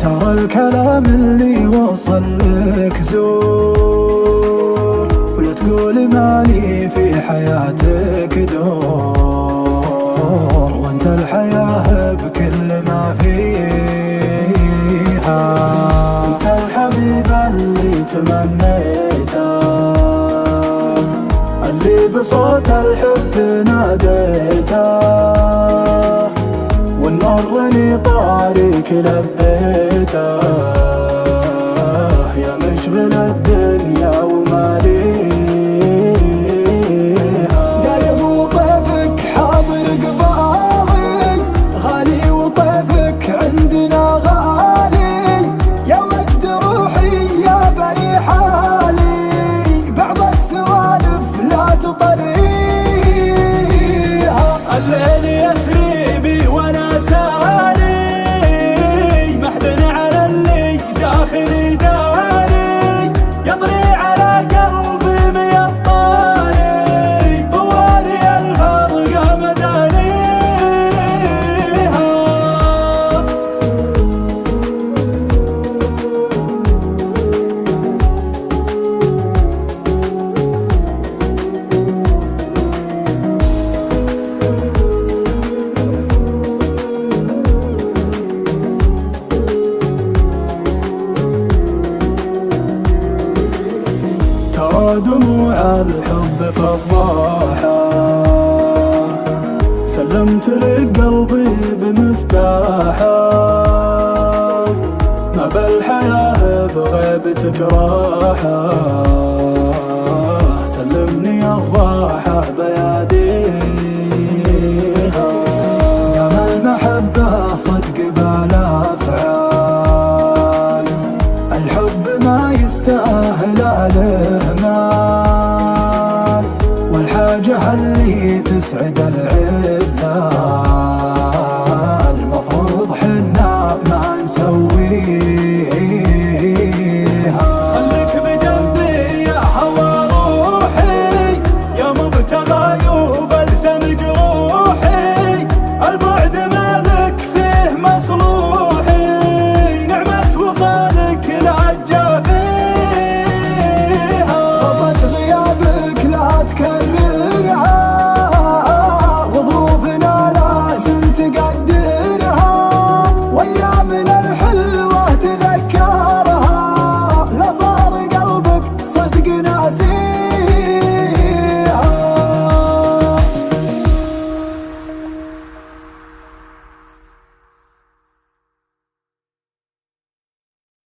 ترى الكلام اللي وصل لك زور، ولا تقول مالي في حياتك دور، وانت الحياة بكل ما فيها. انت الحبيب اللي تمنيته، اللي بصوت الحب ناديته، والنور اللي طارق لبيته، يا مشغل الدنيا وما ليها. قايم وطيفك حاضر قبالي، غالي وطيفك عندنا غالي، يا مجد روحي يا بني حالي، بعض السوالف لا تطريها. الليل يسري بي وانا سالي، محزن على اللي داخلي داري، يطري على قلبي مية طاري، طوالي الفرقة مدانيها. ترى دموع الحب فضاحة، سلمت لك قلبي بمفتاحه، ما بالحياة بغيبتك راحة، سلمني الراحة بياديها. دام المحبة صدق بالأفعال، الحب ما يستاهل الإهمال، والحاجة اللي تسعد العذال، المفروض حنا ما نسويها.